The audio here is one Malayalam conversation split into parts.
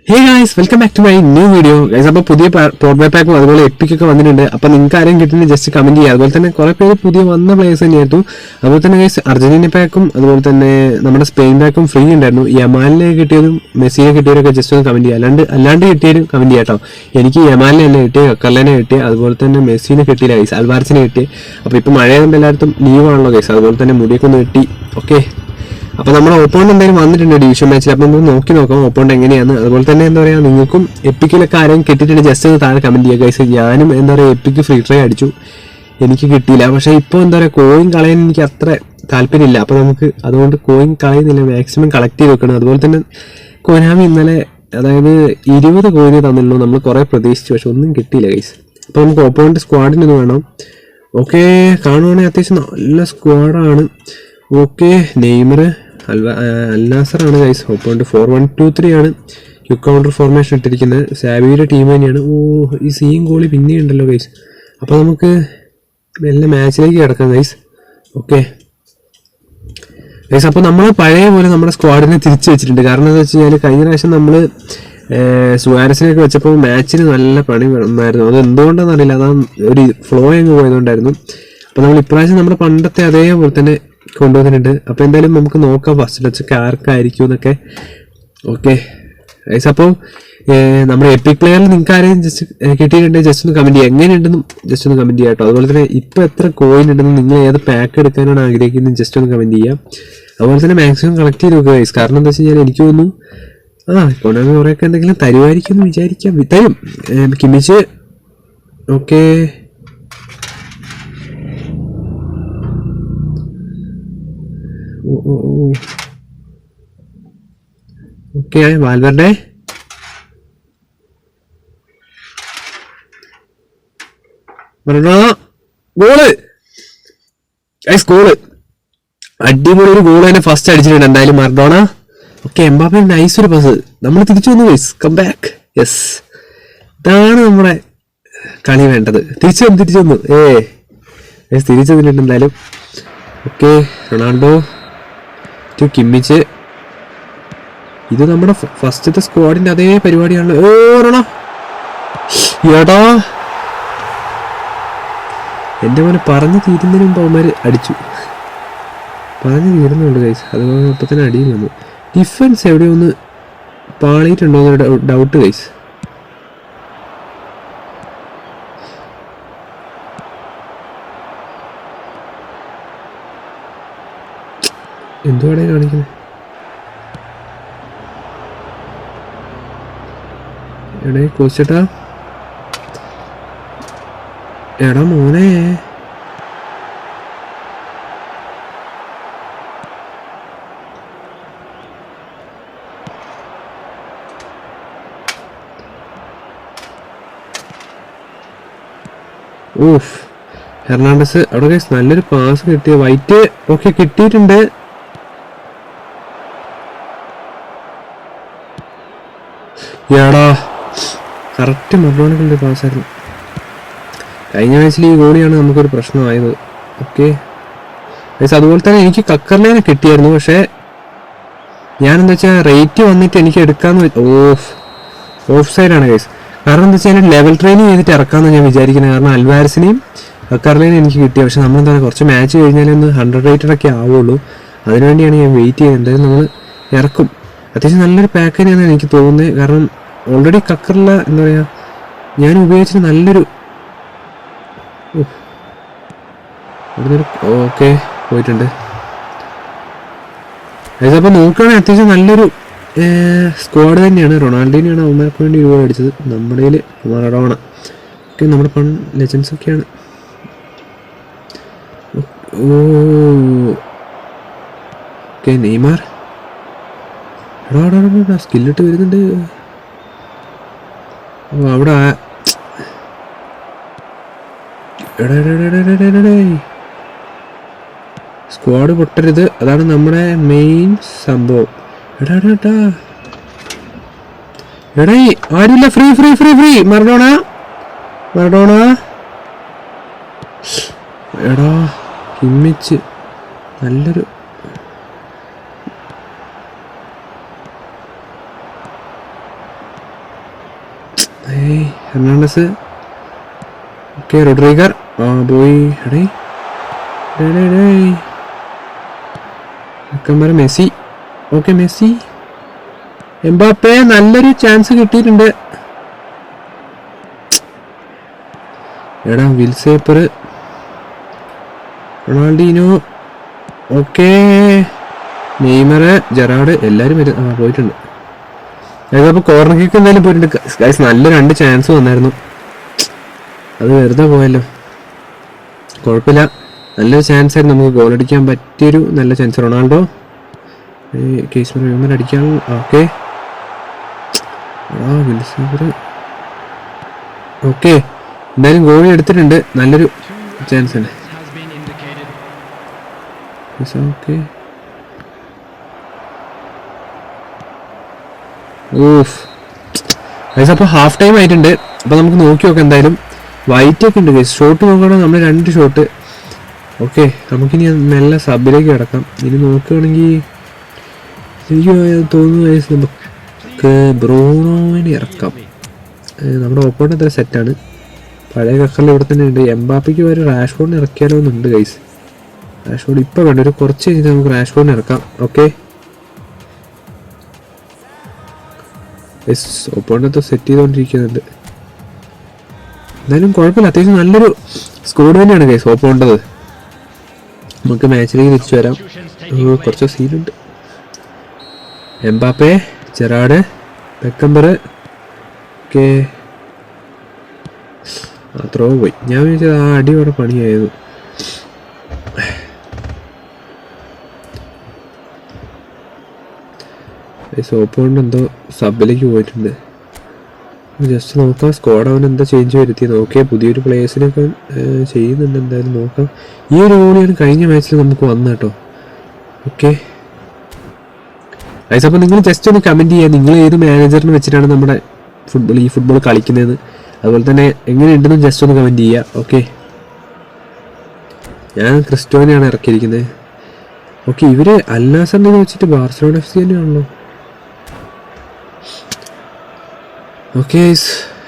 Hey guys, welcome back to my new video guys. അപ്പോൾ പുതിയ പോർട്ട് പാക്കും അതുപോലെ എപ്പിക്കൊക്കെ വന്നിട്ടുണ്ട്. അപ്പോൾ നിങ്ങൾക്ക് ആരെയും കിട്ടുന്നത് ജസ്റ്റ് കമന്റ് ചെയ്യുക. അതുപോലെ തന്നെ കുറേ പേര് പുതിയ വന്ന പ്ലേയേഴ്സ് തന്നെയായിരുന്നു. അതുപോലെ തന്നെ ഗൈസ് അർജന്റീന പാക്കും അതുപോലെ തന്നെ നമ്മുടെ സ്പെയിൻ പാക്കും ഫ്രീ ഉണ്ടായിരുന്നു. യമാലിനെ കിട്ടിയതും മെസ്സിനെ കിട്ടിയവരൊക്കെ ജസ്റ്റ് ഒന്ന് കമന്റ് ചെയ്യുക. അല്ലാണ്ട് കിട്ടിയവരും കമന്റ് ചെയ്യാം കേട്ടോ. എനിക്ക് യമാലിനെ അല്ലേ കിട്ടിയ, കക്കർലേനെ കിട്ടിയ, അതുപോലെ തന്നെ മെസ്സിനെ കിട്ടിയില്ല ഗൈസ്, അൽവാരസിനെ കിട്ടി. അപ്പോൾ ഇപ്പോൾ മഴയായതുകൊണ്ട് എല്ലായിടത്തും ലീവാണല്ലോ ഗൈസ്. അതുപോലെ തന്നെ മുടിയൊക്കെ ഒന്ന് കിട്ടി. ഓക്കെ, അപ്പോൾ നമ്മുടെ ഓപ്പോണ്ട് എന്തായാലും വന്നിട്ടുണ്ട് ഡിവിഷൻ മാച്ചിൽ. അപ്പോൾ നമുക്ക് നോക്കി നോക്കാം ഓപ്പോണ്ട് എങ്ങനെയാണ്. അതുപോലെ തന്നെ എന്താ പറയുക, നിങ്ങൾക്കും എപ്പിക്കിലൊക്കെ ആരെയും കിട്ടിയിട്ടുണ്ട് ജസ്റ്റ് ഒന്ന് താഴെ കമന്റ് ചെയ്യുക ഗൈസ്. ഞാനും എന്താ പറയുക എപ്പിക്ക് ഫ്രീ ട്രൈ അടിച്ചു, എനിക്ക് കിട്ടിയില്ല. പക്ഷേ ഇപ്പോൾ എന്താ പറയുക കോയിൻ കളയാൻ എനിക്ക് അത്ര താല്പര്യമില്ല. അപ്പോൾ നമുക്ക് അതുകൊണ്ട് കോയിൻ കളയുന്നില്ല, മാക്സിമം കളക്ട് ചെയ്ത് വെക്കണം. അതുപോലെ തന്നെ കൊനാമി ഇന്നലെ അതായത് 20 കോയിന് തന്നുള്ളൂ. നമ്മൾ കുറേ പ്രതീക്ഷിച്ചു, പക്ഷെ ഒന്നും കിട്ടിയില്ല ഗൈസ്. അപ്പോൾ നമുക്ക് ഓപ്പോണ്ട് സ്ക്വാഡിനൊന്ന് വേണം. ഓക്കെ, കാണുവാണെങ്കിൽ അത്യാവശ്യം നല്ല സ്ക്വാഡാണ്. ഓക്കെ, നെയ്മർ അൽനാസറാണ് ഗൈസ്. ഓപ്പോണ്ട് 4-1-2-3 ആണ് ക്യുക്ക് കൗണ്ടർ ഫോർമേഷൻ ഇട്ടിരിക്കുന്നത്. സാബിയുടെ ടീം തന്നെയാണ്. ഈ സീൻ ഗോളി പിന്നെ ഉണ്ടല്ലോ ഗൈസ്. അപ്പോൾ നമുക്ക് എല്ലാ മാച്ചിലേക്ക് കിടക്കാം ഗൈസ്. ഓക്കെ ഗൈസ്, അപ്പോൾ നമ്മൾ പഴയ പോലെ നമ്മുടെ സ്ക്വാഡിനെ തിരിച്ചു വെച്ചിട്ടുണ്ട്. കാരണം എന്താ വെച്ച് കഴിഞ്ഞാൽ കഴിഞ്ഞ പ്രാവശ്യം നമ്മൾ സുവാരസിനൊക്കെ വെച്ചപ്പോൾ മാച്ചിന് നല്ല പണി വന്നായിരുന്നു. അത് എന്തുകൊണ്ടാണെന്നറിയില്ല, അതാ ഒരു ഫ്ലോ അങ്ങ് പോയതുകൊണ്ടായിരുന്നു. അപ്പോൾ നമ്മൾ ഇപ്രാവശ്യം നമ്മുടെ പണ്ടത്തെ അതേപോലെ തന്നെ കൊണ്ടുവന്നിട്ടുണ്ട്. അപ്പോൾ എന്തായാലും നമുക്ക് നോക്കാം ഫസ്റ്റ് ടച്ചൊക്കെ ആർക്കായിരിക്കും എന്നൊക്കെ. ഓക്കെ ഗൈസ്, അപ്പോൾ നമ്മുടെ എപ്പിക് പ്ലെയറിൽ നിങ്ങൾക്ക് ആരെയും ജസ്റ്റ് കിട്ടിയിട്ടുണ്ടെങ്കിൽ ജസ്റ്റ് ഒന്ന് കമൻറ്റ് ചെയ്യുക. എങ്ങനെയുണ്ടെന്നും ജസ്റ്റ് ഒന്ന് കമൻറ്റ് ചെയ്യാം കേട്ടോ. അതുപോലെ തന്നെ ഇപ്പോൾ എത്ര കോയിൻ ഉണ്ടെന്നും നിങ്ങൾ ഏത് പാക്ക് എടുക്കാനാണ് ആഗ്രഹിക്കുന്നത് ജസ്റ്റ് ഒന്ന് കമൻറ്റ് ചെയ്യാം. അതുപോലെ തന്നെ മാക്സിമം കളക്ട് ചെയ്ത് നോക്കുക ഗൈസ്. കാരണം എന്താ വെച്ച് കഴിഞ്ഞാൽ എനിക്ക് തോന്നുന്നു കൊണ്ടാകുന്ന കുറേയൊക്കെ എന്തെങ്കിലും തരുമായിരിക്കും എന്ന് വിചാരിക്കാം. തരും Kimmich. Okay, okay Valverde. Goal guys, goal അടിപൊളി ഒരു ഗോൾ തന്നെ ഫസ്റ്റ് അടിച്ചിട്ടുണ്ട് എന്തായാലും മറഡോണ. ഓക്കെ, എംബാപ്പെ നൈസ് ഒരു പാസ്. നമ്മൾ തിരിച്ചു വന്നു ഗൈസ്, കം ബാക്ക്. യെസ്, ഇതാണ് നമ്മുടെ കളി വേണ്ടത്. തിരിച്ചു വന്നു ഗൈസ്, തിരിച്ചു വന്നിട്ടുണ്ട് എന്തായാലും. Okay, Ronaldo to Kimmich. ഇത് നമ്മുടെ ഫസ്റ്റത്തെ സ്ക്വാഡിന്റെ അതേ പരിപാടിയാണ്. ഏടാ, എൻ്റെ മോനെ പറഞ്ഞു തീരുന്നതിന് മുമ്പ് അവന്മാർ അടിച്ചു. പറഞ്ഞു തീരുന്നുണ്ട് ഗൈസ്, അതുപോലെ അപ്പം തന്നെ അടിയും വന്നു. ഡിഫൻസ് എവിടെയോ ഒന്ന് പാളിയിട്ടുണ്ടോ എന്നൊരു ഡൗട്ട് ഗൈസ്. എന്തുവാടേ കാണിക്കുന്നത്? എടേ കോച്ചേട്ടാ, എടാ മോനെ, ഓഫ് ഹെർണാണ്ടസ് അവിടെ ഗൈസ് നല്ലൊരു പാസ് കിട്ടിയ. വൈറ്റ് ഓക്കെ കിട്ടിയിട്ടുണ്ട്. യാടാ, കറക്റ്റ് മറഡോണക്കിൻ്റെ പാസ്സായിരുന്നു. കഴിഞ്ഞ മാച്ചിൽ ഈ ഗോളിയാണ് നമുക്കൊരു പ്രശ്നമായത്. ഓക്കെ ഗൈസ്, അതുപോലെ തന്നെ എനിക്ക് കക്കർലേനെ കിട്ടിയായിരുന്നു. പക്ഷേ ഞാനെന്താ വെച്ചാൽ റേറ്റ് വന്നിട്ട് എനിക്ക് എടുക്കാമെന്ന് ഓഫ് സൈഡാണ് ഗൈസ്. കാരണം എന്താ വെച്ചാൽ ലെവൽ ട്രെയിനിങ് ചെയ്തിട്ട് ഇറക്കാമെന്ന് ഞാൻ വിചാരിക്കുന്നത്. കാരണം അൽവാരസിനെയും കക്കർലേനെയും എനിക്ക് കിട്ടി. പക്ഷെ നമ്മളെന്താ കുറച്ച് മാച്ച് കഴിഞ്ഞാൽ ഒന്ന് 100 റേറ്റഡൊക്കെ ആവുള്ളൂ. അതിനുവേണ്ടിയാണ് ഞാൻ വെയിറ്റ് ചെയ്യുന്നത്. എന്തായാലും നമ്മൾ ഇറക്കും. അത്യാവശ്യം നല്ലൊരു പാക്ക് തന്നെയാണ് എനിക്ക് തോന്നുന്നത്. കാരണം ഓൾറെഡി കക്കറില എന്താ പറയുക, ഞാൻ ഉപയോഗിച്ചിട്ട് നല്ലൊരു ഓക്കെ പോയിട്ടുണ്ട്. അപ്പോൾ നോക്കുകയാണെങ്കിൽ അത്യാവശ്യം നല്ലൊരു സ്ക്വാഡ് തന്നെയാണ്. റൊണാൾഡോനെയാണ് അവന്മാർക്ക് വേണ്ടി രൂപ അടിച്ചത്. നമ്മുടെ മറഡോണ ഒക്കെ നമ്മുടെ ലെജൻസ് ഒക്കെയാണ്. ഓക്കെ, നെയ്മർ എടാ സ്കില്ലിട്ട് വരുന്നുണ്ട്. അവിടെ സ്ക്വാഡ് പൊട്ടരുത്, അതാണ് നമ്മുടെ മെയിൻ സംഭവം. എടേ ആരുമില്ല, free free free free Maradona. എടാ കിമ്മിച്ച് നല്ലൊരു ഹെർണാണ്ടസ്. ഓക്കെ, റോഡ്രിഗർ പോയി. മെസ്സി. Okay, Messi. എംബാപ്പെ നല്ലൊരു ചാൻസ് കിട്ടിയിട്ടുണ്ട്. എടാ വിൽസേപ്പർ, റൊണാൾഡീനോ. ഓക്കെ, നെയ്മർ, ജെറാർഡ് എല്ലാവരും പോയിട്ടുണ്ട്. അപ്പോൾ കോർണർ കിക്ക് എന്തായാലും പോയിട്ടുണ്ട് ഗൈസ്. നല്ല 2 ചാൻസ് വന്നായിരുന്നു, അത് വെറുതെ പോയല്ലോ. കുഴപ്പമില്ല, നല്ലൊരു ചാൻസ് ആയിരുന്നു. നമുക്ക് ഗോൾ അടിക്കാൻ പറ്റിയൊരു നല്ല ചാൻസ്. റൊണാൾഡോ കേസ് അടിക്കാൻ. ഓക്കെ, ഓക്കെ, എന്തായാലും ഗോൾ എടുത്തിട്ടുണ്ട്. നല്ലൊരു ചാൻസ് തന്നെ. ഓക്കെ, അപ്പോൾ ഹാഫ് ടൈം ആയിട്ടുണ്ട്. അപ്പോൾ നമുക്ക് നോക്കി നോക്കാം. എന്തായാലും വൈറ്റ് ഒക്കെ ഉണ്ട് ഗൈസ്. ഷോട്ട് നോക്കുകയാണെങ്കിൽ നമ്മൾ 2 ഷോട്ട്. ഓക്കെ, നമുക്കിനി നല്ല സബിലേക്ക് കിടക്കാം. ഇനി നോക്കുകയാണെങ്കിൽ എനിക്ക് തോന്നുന്നു ഗൈസ് നമുക്ക് ബ്രൂണോവിനെ ഇറക്കാം. നമ്മുടെ ഓപ്പോണന്റ് അത്ര സെറ്റാണ്. പഴയ കക്കറിൽ ഇവിടെ തന്നെ ഉണ്ട്. എംബാപ്പയ്ക്ക് വരെ റാഷ്ഫോർഡിന് ഇറക്കിയാലോ എന്നുണ്ട് ഗൈസ്. റാഷ്ഫോർഡ് ഇപ്പോൾ വേണ്ട, ഒരു കുറച്ച് കഴിഞ്ഞാൽ നമുക്ക് റാഷ്ഫോർഡിന് ഇറക്കാം. ഓക്കെ, ഓപ്പോണന്റ് സെറ്റ് ചെയ്തുകൊണ്ടിരിക്കുന്നുണ്ട്. എന്തായാലും കുഴപ്പമില്ല, അത്യാവശ്യം നല്ലൊരു സ്കോഡ് തന്നെയാണ് ഗൈസ് ഓപ്പോണ്ടത്. നമുക്ക് മാച്ചിലേക്ക് തിരിച്ചു വരാം. കുറച്ച് സീനുണ്ട്. Mbappe, Gerrard, Beckenbauer. Okay, throw പോയി. ഞാൻ വിചാരിച്ചത് ആ അടിയോടെ പണിയായിരുന്നു. ഓപ്പോണ്ട് എന്തോ സബിലേക്ക് പോയിട്ടുണ്ട്. ജസ്റ്റ് നോക്കാം സ്ക്വാഡ് അവൻ എന്താ ചേഞ്ച് വരുത്തി. നോക്കിയാൽ പുതിയൊരു പ്ലേയേഴ്സിനൊക്കെ ചെയ്യുന്നുണ്ട്. എന്തായാലും നോക്കാം. ഈ ഒരു ഗോളിയാണ് കഴിഞ്ഞ മാച്ചിൽ നമുക്ക് വന്നത് കേട്ടോ. ഓക്കെ ഗൈസ്, അപ്പോൾ നിങ്ങൾ ജസ്റ്റ് ഒന്ന് കമൻറ്റ് ചെയ്യുക, നിങ്ങൾ ഏത് മാനേജറിനെ വെച്ചിട്ടാണ് നമ്മുടെ ഈ ഫുട്ബോൾ കളിക്കുന്നത്. അതുപോലെ തന്നെ എങ്ങനെയുണ്ടെന്ന് ജസ്റ്റ് ഒന്ന് കമൻറ്റ് ചെയ്യുക. ഓക്കെ, ഞാൻ ക്രിസ്റ്റോനെയാണ് ഇറക്കിയിരിക്കുന്നത്. ഓക്കെ, ഇവർ അൽനാസറിനെ വെച്ചിട്ട് ബാർസലോണ FC തന്നെയാണല്ലോ. ഓക്കെ,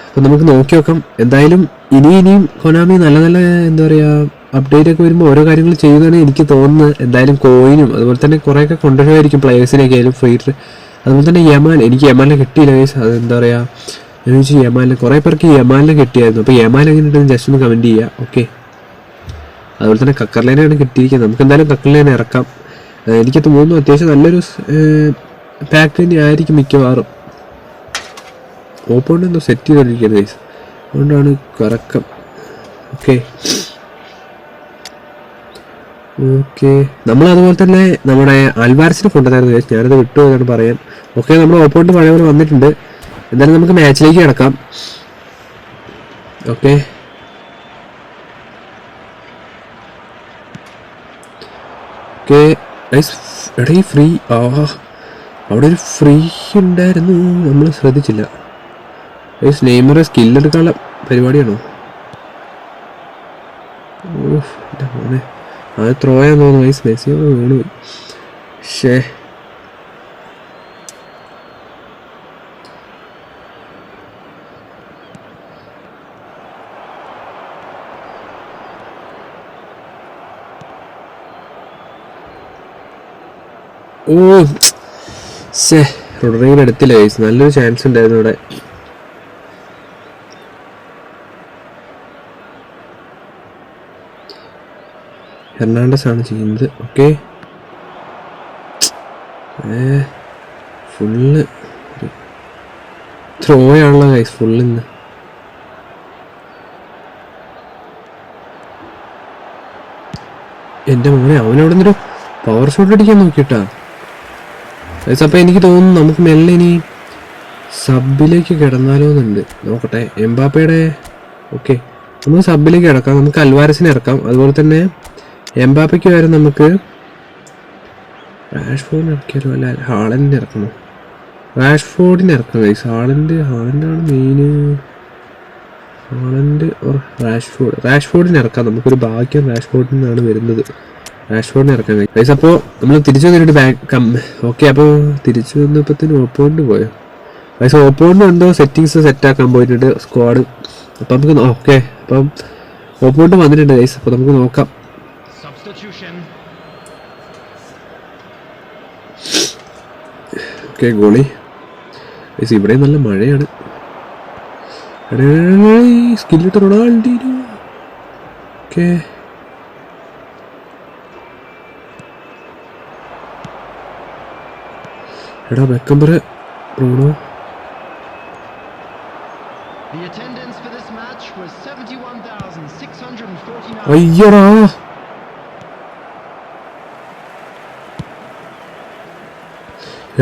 അപ്പോൾ നമുക്ക് നോക്കി നോക്കാം. എന്തായാലും ഇനിയും കൊനാമി നല്ല നല്ല എന്താ പറയുക അപ്ഡേറ്റ് ഒക്കെ വരുമ്പോൾ ഓരോ കാര്യങ്ങൾ ചെയ്യുന്നതാണ് എനിക്ക് തോന്നുന്നത്. എന്തായാലും കോയിനും അതുപോലെ തന്നെ കുറേയൊക്കെ കൊണ്ടുവരുമായിരിക്കും പ്ലെയേഴ്സിനൊക്കെ ആയാലും ഫ്രീ. അതുപോലെ തന്നെ യമാൻ, എനിക്ക് യമാലിനെ കിട്ടിയില്ല ഗൈസ്. അതെന്താ പറയുക, ഞാൻ ചോദിച്ചു യമാലിനെ, കുറേ പേർക്ക് യമാലിനെ കിട്ടിയായിരുന്നു. അപ്പോൾ യമാൽ എങ്ങനെയുണ്ടെന്ന് ജസ്റ്റ് ഒന്ന് കമൻറ്റ് ചെയ്യുക. ഓക്കെ, അതുപോലെ തന്നെ കക്കർലേനാണ് കിട്ടിയിരിക്കുന്നത്. നമുക്ക് എന്തായാലും കക്കർലേനെ ഇറക്കാം. എനിക്ക് തോന്നുന്നു അത്യാവശ്യം നല്ലൊരു പാക്ക് തന്നെ ആയിരിക്കും മിക്കവാറും. ഓപ്പോണ്ട് എന്തോ സെറ്റ് ചെയ്തിരിക്കുന്നത് ഗൈസ്, അതുകൊണ്ടാണ് കറക്കം. ഓക്കെ ഓക്കെ, നമ്മൾ അതുപോലെ തന്നെ നമ്മുടെ അൽവാരസിനെ കൊണ്ടുവന്നായിരുന്നു ഗൈസ്, ഞാനത് വിട്ടുപോയതാണ് പറയാൻ. ഓക്കെ, നമ്മുടെ ഓപ്പോണ്ട് പഴയ പോലെ വന്നിട്ടുണ്ട്. എന്തായാലും നമുക്ക് മാച്ചിലേക്ക് കിടക്കാം. Okay, okay guys. എടാ ഈ ഫ്രീ, അവിടെ ഒരു ഫ്രീ ഉണ്ടായിരുന്നു, നമ്മൾ ശ്രദ്ധിച്ചില്ല. നെയ്മറെ സ്കില്ലെടുക്കാനുള്ള പരിപാടിയാണോ? മോനെ അത് ത്രോയാന്ന് തോന്നുന്നു ഗൈസ്. മെസ്സിയോട് വീണു. ഷേ, റോഡ്രിഗർ എടുത്തില്ല ഗൈസ്. നല്ലൊരു ചാൻസ് ഉണ്ടായിരുന്നു ഇവിടെ. ഹെർണാണ്ടസ് ആണ് ചെയ്യുന്നത്. ഓക്കെ, ഫുള്ള് ത്രോയാണല്ലോ ഗൈസ് ഫുള്ളിന്ന്. എൻ്റെ മോനെ, അവനവിടെ നിന്നൊരു പവർ ഷോട്ട് അടിക്കാൻ നോക്കിയിട്ടാ ഗൈസ്. അപ്പോൾ എനിക്ക് തോന്നുന്നു നമുക്ക് മെല്ലെ ഇനി സബിലേക്ക് കിടന്നാലോ എന്നുണ്ട്. നോക്കട്ടെ എംബാപ്പയുടെ. ഓക്കെ, നമുക്ക് സബിലേക്ക് കിടക്കാം. നമുക്ക് അൽവാരസിനെ ഇറക്കാം. അതുപോലെ തന്നെ എംബാപ്പയ്ക്ക് വരെ നമുക്ക് റാഷ്ഫോർഡിനെ ഇറക്കിയാലോ, അല്ല ഹാളൻഡിനെ ഇറക്കണോ? റാഷ്ഫോർഡിനെ ഇറക്കാം ഗൈസ്. ഹാളൻഡാണ് മെയിൻ. ഹാളൻഡ് ഓർ റാഷ്ഫോർഡിനെ ഇറക്കാം. നമുക്കൊരു ഭാഗ്യം റാഷ്ഫോർഡിൽ നിന്നാണ് വരുന്നത്. റാഷ്ഫോർഡിനെ ഇറക്കാം ഗൈസ്. അപ്പോൾ നമ്മൾ തിരിച്ചു വന്നിട്ട് ഓക്കെ, അപ്പോൾ തിരിച്ചു വന്നപ്പോഴത്തേനും ഓപ്പോണ്ട് പോയോ? പക്ഷേ ഓപ്പോണിന് എന്തോ സെറ്റിങ്സ് സെറ്റാക്കാൻ പോയിട്ടുണ്ട് സ്ക്വാഡ്. അപ്പം നമുക്ക് ഓക്കെ, അപ്പം ഓപ്പോണിന് വന്നിട്ടുണ്ട് ഗൈസ്. അപ്പോൾ നമുക്ക് നോക്കാം. Okay, goalie guys. ഇവിടെ നല്ല മഴയാണ്. സ്കില്ലിട്ട് റൊണാൾഡീനോ. ഓക്കെ, എടാ ബെക്കംബർ ബ്രൂണോ. അയ്യടാ,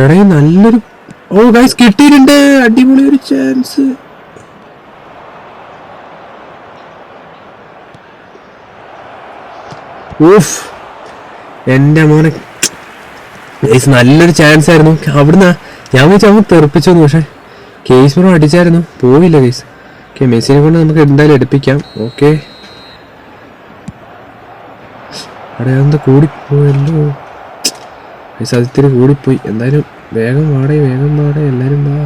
എടേ നല്ലൊരു ഗൈസ് കിട്ടിയിട്ടുണ്ട്. അടിപൊളി ഒരു ചാൻസ്. ഓഫ്, എൻ്റെ മോനെ ഗൈസ് നല്ലൊരു ചാൻസ് ആയിരുന്നു. അവിടുന്ന് ഞാൻ വിളിച്ചാൽ അവൻ തെറിപ്പിച്ചു. പക്ഷേ കേസ് ബ്രോ അടിച്ചായിരുന്നു, പോയില്ല ഗൈസ്. ഓക്കെ, മെസ്സിനെ കൊണ്ട് നമുക്ക് എന്തായാലും എടുപ്പിക്കാം. ഓക്കെ, അവിടെ എന്താ കൂടിപ്പോയല്ലോ ഗൈസ്, അതിത്തിരി കൂടിപ്പോയി. എന്തായാലും വേഗം വാടേ എല്ലാവരും വാ.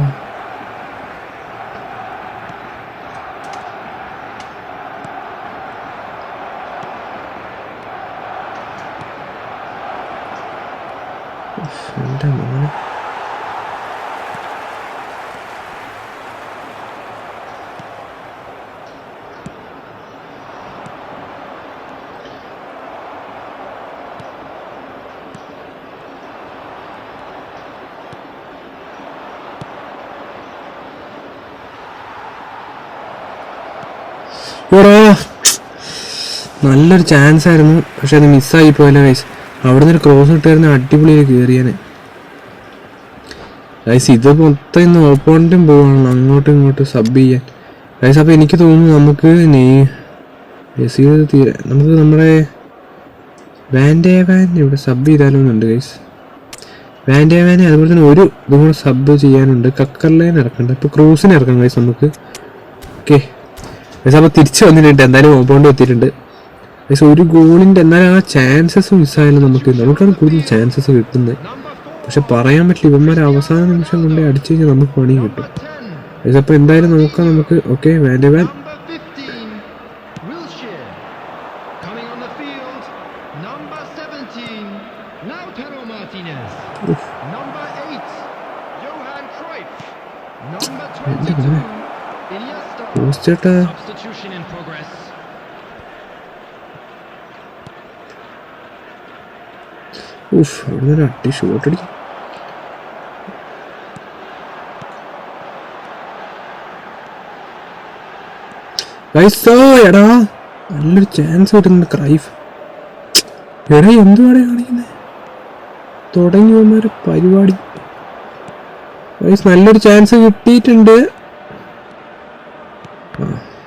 എൻ്റെ മോനെ നല്ലൊരു ചാൻസ് ആയിരുന്നു. പക്ഷെ അത് മിസ്സായി പോയല്ലോ ഗൈസ്. അവിടെ നിന്നൊരു ക്രോസ് ഇട്ടായിരുന്നു, അടിപൊളിയിൽ കയറിയാന് ഗൈസ്. ഇത് മൊത്തം ഇന്ന് ഓപ്പോണന്റും പോവാണല്ലോ അങ്ങോട്ടും ഇങ്ങോട്ടും സബ് ചെയ്യാൻ ഗൈസ്. അപ്പോൾ എനിക്ക് തോന്നുന്നു നമുക്ക് നമുക്ക് നമ്മുടെ വാൻഡേവാൻ ഇവിടെ സബ് ചെയ്താലോന്നുണ്ട് ഗൈസ്. വാൻഡേവാനെ അതുപോലെ തന്നെ ഒരു ഇതും കൂടെ സബ് ചെയ്യാനുണ്ട്. കക്കർലൈൻ ഇറക്കണ്ട, ഇപ്പോൾ ക്രൂസിനെ ഇറക്കാം ഗൈസ് നമുക്ക്. ഓക്കെ ഗൈസ്, അപ്പോൾ തിരിച്ച് വന്നിട്ടുണ്ട്. എന്തായാലും ഓപ്പോണ്ട് എത്തിയിട്ടുണ്ട് ഗൈസ്. ഒരു ഗോളിൻ്റെ എന്നാലും ആ ചാൻസസ് മിസ്സായാലും നമുക്കാണ് കൂടുതൽ ചാൻസസ് കിട്ടുന്നത്. പക്ഷെ പറയാൻ പറ്റില്ല, ഇവന്മാർ അവസാന നിമിഷം കൊണ്ട് അടിച്ചു കഴിഞ്ഞാൽ നമുക്ക് പണി കിട്ടും ഗൈസ്. അപ്പോൾ എന്തായാലും നോക്കാം നമുക്ക്. ഓക്കെ, വാൻഡേവാൻ ചേട്ടാ. അവിടെ അട്ടി ഷോട്ട് അടിക്കും. എടാ നല്ലൊരു ചാൻസ് കിട്ടുന്നുണ്ട്. ക്രൈഫ് എടാ എന്തുവാടെ കാണിക്കുന്നത്, തുടങ്ങിയവന്മാരെ പരിപാടി. നല്ലൊരു ചാൻസ് കിട്ടിയിട്ടുണ്ട്.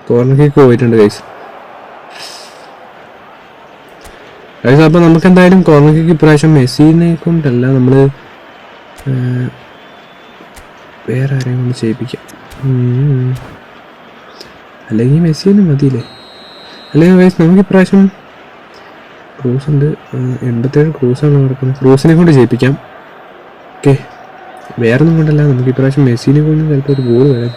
കോർണർ കിക്ക് പോയിട്ടുണ്ട് ഗൈസ്. അപ്പോൾ നമുക്ക് എന്തായാലും കോർണർ കിക്ക് ഇപ്രാവശ്യം മെസ്സിനെ കൊണ്ടല്ല, നമ്മൾ വേറെ ആരെയും കൊണ്ട് ചെയ്യിപ്പിക്കാം. അല്ലെങ്കിൽ മെസ്സിനെ മതിയില്ലേ. അല്ലെങ്കിൽ ഗൈസ് നമുക്ക് ഇപ്രാവശ്യം ക്രൂസ് ഉണ്ട്, 87 ക്രൂസാണ് നടക്കുന്നത്. ക്രൂസിനെ കൊണ്ട് ചെയ്യിപ്പിക്കാം. ഓക്കെ, വേറെ ഒന്നും കൊണ്ടല്ല, നമുക്ക് ഇപ്രാവശ്യം മെസ്സിനെ കൊണ്ട് ചിലപ്പോൾ ഒരു ഗോൾ വരാം.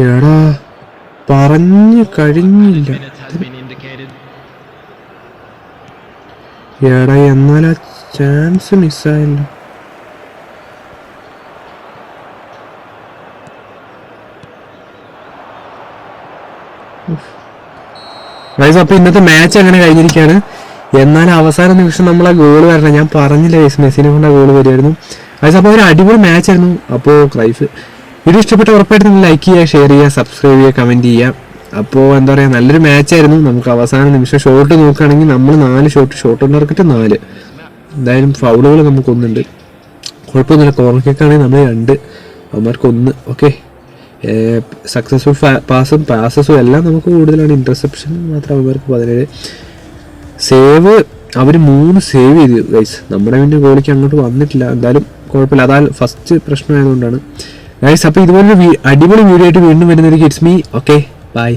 എടാ പറഞ്ഞു കഴിഞ്ഞില്ല. എടാ എന്നാൽ ആ ചാൻസ് മിസ്സായല്ലോ. അപ്പോൾ ഇന്നത്തെ മാച്ച് അങ്ങനെ കഴിഞ്ഞിരിക്കുകയാണ്. എന്നാൽ അവസാന നിമിഷം നമ്മൾ ആ ഗോൾ വരണം. ഞാൻ പറഞ്ഞില്ല മെസ്സിനെ കൊണ്ട് ആ ഗോൾ വരുമായിരുന്നു. അപ്പോൾ ഒരു അടിപൊളി മാച്ച് ആയിരുന്നു. അപ്പോൾ ക്രൈഫ് വീഡിയോ ഇഷ്ടപ്പെട്ട ഉറപ്പായിട്ട് നിങ്ങൾ ലൈക്ക് ചെയ്യുക, ഷെയർ ചെയ്യുക, സബ്സ്ക്രൈബ് ചെയ്യുക, കമൻറ്റ് ചെയ്യുക. അപ്പോൾ എന്താ പറയുക, നല്ലൊരു മാച്ചായിരുന്നു. നമുക്ക് അവസാന നിമിഷം ഷോട്ട് നോക്കുകയാണെങ്കിൽ നമ്മൾ 4 ഷോട്ട് ഉണ്ടാക്കിയിട്ട് 4. എന്തായാലും ഫൗളുകൾ നമുക്കൊന്നുണ്ട്, കുഴപ്പമൊന്നുമില്ല. കോർണർ കിക്കാണെങ്കിൽ നമ്മൾ 2, അവന്മാർക്ക് 1. ഓക്കെ, സക്സസ്ഫുൾ പാസസും എല്ലാം നമുക്ക് കൂടുതലാണ്. ഇൻ്റർസെപ്ഷൻ മാത്രം അവന്മാർക്ക് 17. സേവ് അവർ 3 സേവ് ചെയ്തു ഗൈസ്. നമ്മുടെ പിന്നെ ഗോളിക്ക് അങ്ങോട്ട് വന്നിട്ടില്ല. എന്തായാലും കുഴപ്പമില്ല, അതാ ഫസ്റ്റ് പ്രശ്നമായതുകൊണ്ടാണ് ഗൈസ്. അപ്പോൾ ഇതുപോലൊരു അടിപൊളി വീഡിയോ ആയിട്ട് വീണ്ടും വരുന്നതായിരിക്കും. It's me. Okay, by.